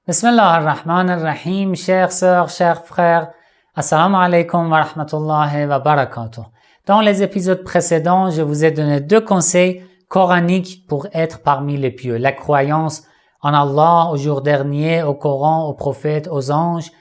Bismillah ar-Rahman ar-Rahim, chères sœurs, chers frères, Assalamu alaikum wa rahmatullahi wa barakatuh. Dans les épisodes précédents, je vous ai donné 2 conseils coraniques pour être parmi les pieux. La croyance en Allah, au jour dernier, au Coran, aux prophètes, aux anges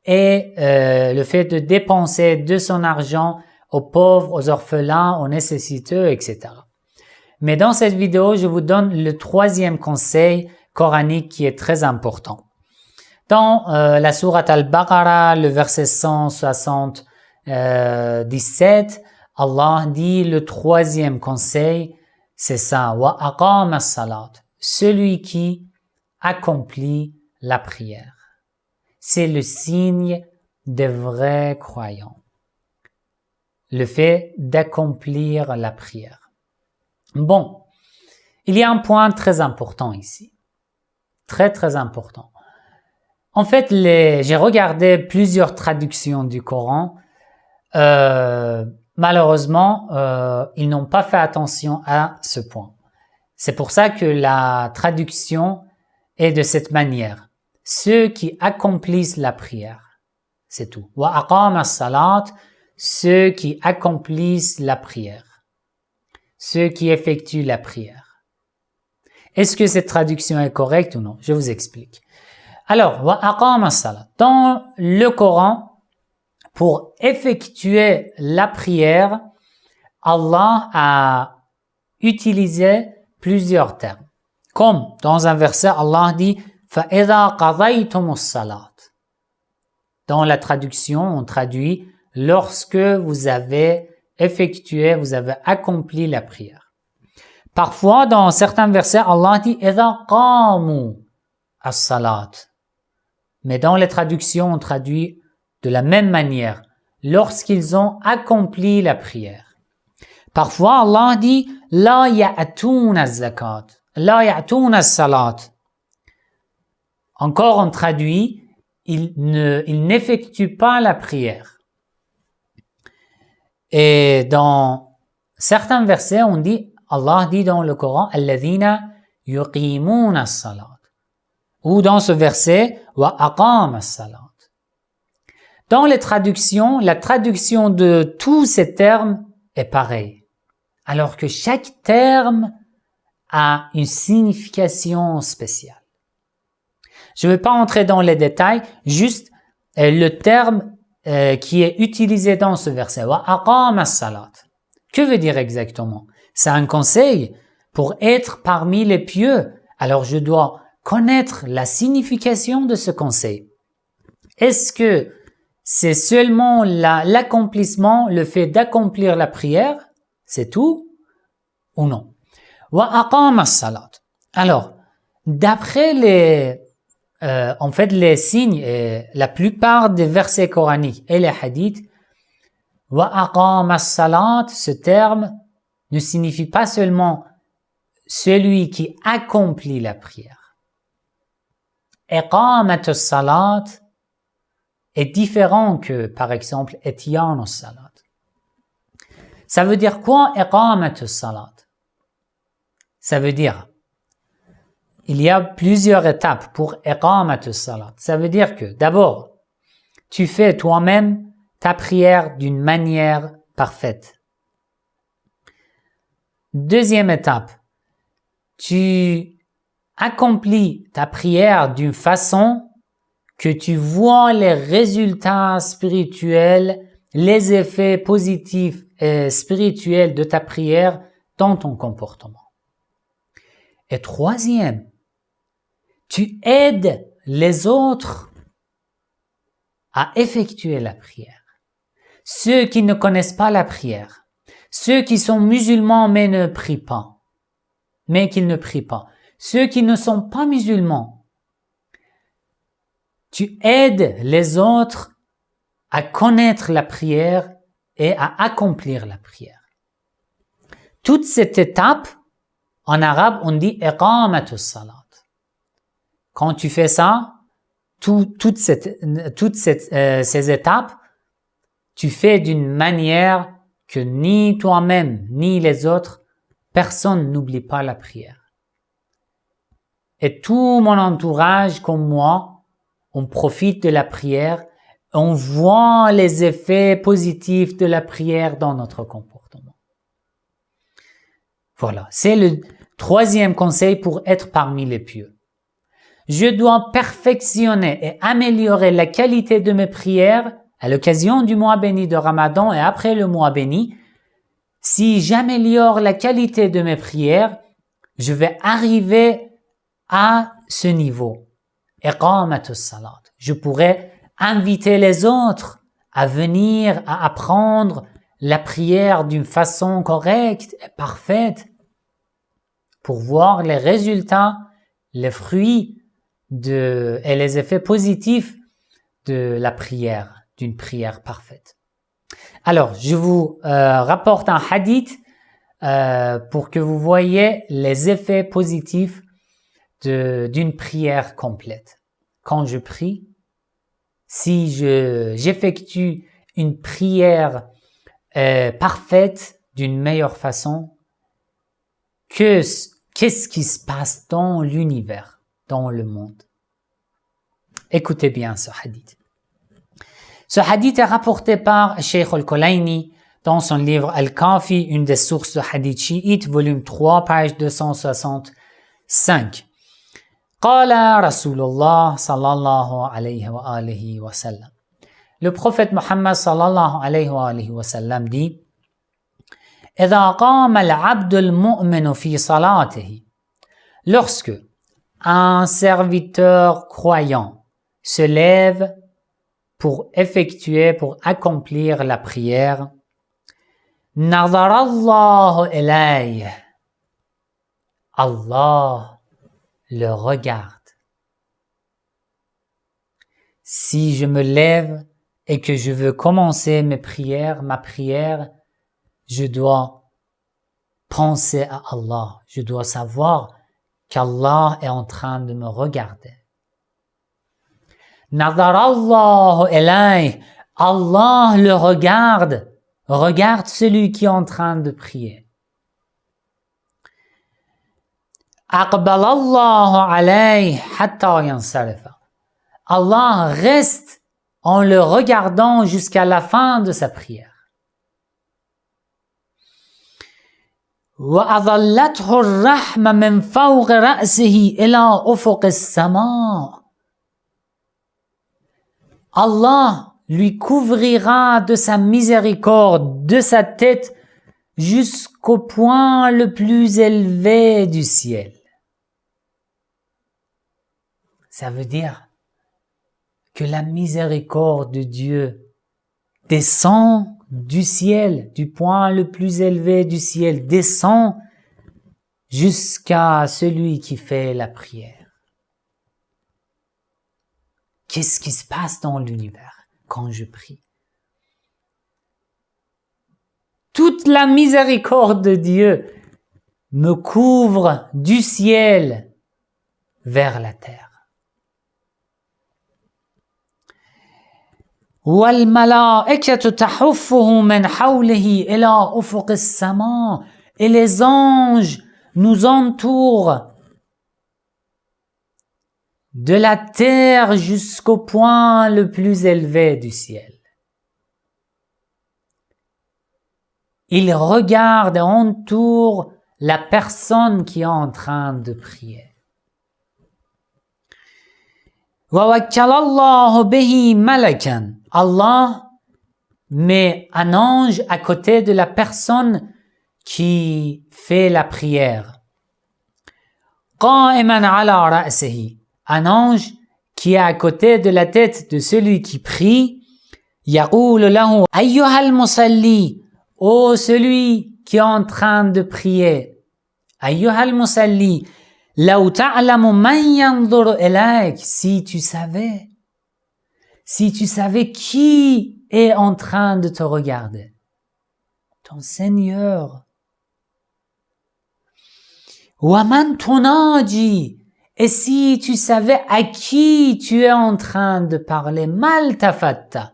et le fait de dépenser de son argent aux pauvres, aux orphelins, aux nécessiteux, etc. Mais dans cette vidéo, je vous donne le 3e conseil coranique qui est très important. Dans la sourate Al-Baqarah, le verset 177, Allah dit le 3e conseil, c'est ça, wa aqama as-salat, celui qui accomplit la prière. C'est le signe des vrais croyants. Le fait d'accomplir la prière. Bon, il y a un point très important ici. Très important. En fait, j'ai regardé plusieurs traductions du Coran. Malheureusement, ils n'ont pas fait attention à ce point. C'est pour ça que la traduction est de cette manière. Ceux qui accomplissent la prière. C'est tout. Wa aqama as-salat, ceux qui accomplissent la prière. Ceux qui effectuent la prière. Est-ce que cette traduction est correcte ou non? Je vous explique. Alors, wa aqama as-salat. Dans le Coran, pour effectuer la prière, Allah a utilisé plusieurs termes. Comme dans un verset, Allah dit فَإِذَا قَضَيْتُمُ الصَّلَاةَ. Dans la traduction, on traduit lorsque vous avez effectué, vous avez accompli la prière. Parfois, dans certains versets, Allah dit إِذَا قَامُوا as-salat. Mais dans les traductions, on traduit de la même manière, lorsqu'ils ont accompli la prière. Parfois, Allah dit la ya'tuna az-zakat, la ya'tuna as-salat. Encore, on traduit ils n'effectuent pas la prière. Et dans certains versets, on dit, Allah dit dans le Coran, alladhina yuqimuna as-salat. Ou dans ce verset, wa aqama as-salat. Dans les traductions, la traduction de tous ces termes est pareille. Alors que chaque terme a une signification spéciale. Je ne vais pas entrer dans les détails, juste le terme qui est utilisé dans ce verset, wa aqama as-salat. Que veut dire exactement? C'est un conseil pour être parmi les pieux. Alors je dois connaître la signification de ce conseil. Est-ce que c'est seulement l'accomplissement, le fait d'accomplir la prière, c'est tout ou non? Wa aqama as-salat. Alors, d'après les signes et la plupart des versets coraniques et les hadiths, wa aqama as-salat, ce terme ne signifie pas seulement celui qui accomplit la prière. Iqamat as-salat est différent que, par exemple, Etyan as-salat. Ça veut dire quoi, Iqamat as-salat? Ça veut dire, il y a plusieurs étapes pour Iqamat as-salat. Ça veut dire que, d'abord, tu fais toi-même ta prière d'une manière parfaite. Deuxième étape, tu accomplis ta prière d'une façon que tu vois les résultats spirituels, les effets positifs et spirituels de ta prière dans ton comportement. Et troisième, tu aides les autres à effectuer la prière. Ceux qui ne connaissent pas la prière, ceux qui sont musulmans mais ne prient pas, ceux qui ne sont pas musulmans, tu aides les autres à connaître la prière et à accomplir la prière. Toute cette étape, en arabe, on dit iqamat as-salat. Quand tu fais ça, toutes ces étapes, tu fais d'une manière que ni toi-même, ni les autres, personne n'oublie pas la prière. Et tout mon entourage, comme moi, on profite de la prière, on voit les effets positifs de la prière dans notre comportement. Voilà, c'est le troisième conseil pour être parmi les pieux. Je dois perfectionner et améliorer la qualité de mes prières à l'occasion du mois béni de Ramadan et après le mois béni. Si j'améliore la qualité de mes prières, je vais arriver à ce niveau. Iqamatus salat. Je pourrais inviter les autres à venir à apprendre la prière d'une façon correcte et parfaite pour voir les résultats, les fruits et les effets positifs de la prière, d'une prière parfaite. Alors, je vous rapporte un hadith pour que vous voyez les effets positifs d'une prière complète. Quand je prie, si j'effectue une prière parfaite d'une meilleure façon, qu'est-ce qui se passe dans l'univers, dans le monde? Écoutez bien ce hadith. Ce hadith est rapporté par Cheikh al-Kulayni dans son livre Al-Kafi, une des sources de hadith chiite, volume 3, page 265. Qala Rasulullah sallallahu alayhi wa alihi wa sallam. Le prophète Muhammad sallallahu alayhi wa alihi wa sallam dit: إذا قام العبد المؤمن في صلاته. Lorsque un serviteur croyant se lève pour accomplir la prière, نظر الله إليه. Allah le regarde. Si je me lève et que je veux commencer ma prière, je dois penser à Allah. Je dois savoir qu'Allah est en train de me regarder. Nadar Allah ilayh. Allah le regarde celui qui est en train de prier. Aqbal Allah alayh hatta yansarifa. Allah reste en le regardant jusqu'à la fin de sa prière. وَأَظَلَّتْهُ الرَّحْمَةُ مِنْ فَوْقِ رَأْسِهِ إِلَى أُفُقِ السَّمَاءِ. Allah lui couvrira de sa miséricorde, de sa tête, jusqu'au point le plus élevé du ciel. Ça veut dire que la miséricorde de Dieu descend du ciel, du point le plus élevé du ciel, descend jusqu'à celui qui fait la prière. Qu'est-ce qui se passe dans l'univers quand je prie? Toute la miséricorde de Dieu me couvre du ciel vers la terre. وَالْمَلَائِكَةُ تَحُفُّهُ مِنْ حَوْلِهِ إِلَى أُفُقِ السَّمَاءِ. Et les anges nous entourent de la terre jusqu'au point le plus élevé du ciel. Ils regardent et entourent la personne qui est en train de prier. وَوَكَّلَ اللَّهُ بِهِ مَلَكًا. Allah met un ange à côté de la personne qui fait la prière. قَائِمًا عَلَى رَأْسِهِ. Un ange qui est à côté de la tête de celui qui prie. يَقُولُ لَهُ أَيُّهَا الْمُصَلِّي. Ô celui qui est en train de prier. أَيُّهَا الْمُصَلِّي. لَوْ تَعْلَمُ مَنْ يَنْظُرُ إِلَيْكَ. Si tu savais qui est en train de te regarder. Ton Seigneur. وَمَنْ تُنَاجِي. Et si tu savais à qui tu es en train de parler, mal tafatta.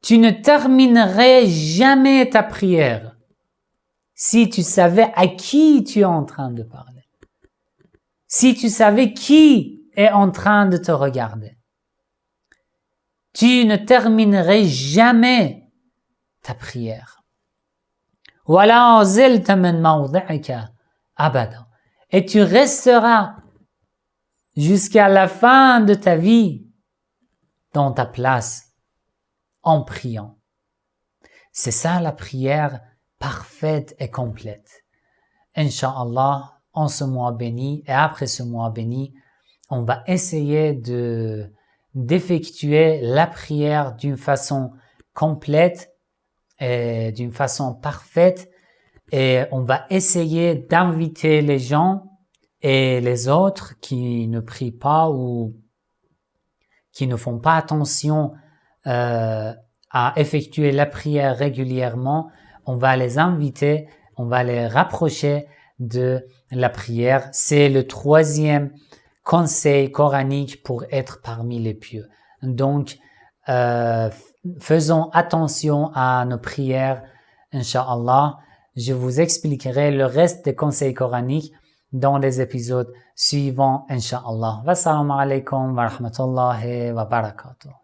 Tu ne terminerais jamais ta prière si tu savais à qui tu es en train de parler. Si tu savais qui est en train de te regarder. Tu ne terminerais jamais ta prière. وَلَا زِلْتَ مِنْ مَوْضِعِكَ أَبَدًا. Et tu resteras jusqu'à la fin de ta vie dans ta place en priant. C'est ça la prière parfaite et complète. Inch'Allah, en ce mois béni et après ce mois béni, on va essayer d'effectuer la prière d'une façon complète et d'une façon parfaite, et on va essayer d'inviter les gens et les autres qui ne prient pas ou qui ne font pas attention à effectuer la prière régulièrement. On va les inviter, on va les rapprocher de la prière. C'est le 3e conseil coranique pour être parmi les pieux. Donc, faisons attention à nos prières, Inch'Allah. Je vous expliquerai le reste des conseils coraniques dans les épisodes suivants, Inch'Allah. Wassalamu alaikum wa rahmatullahi wa barakatuh.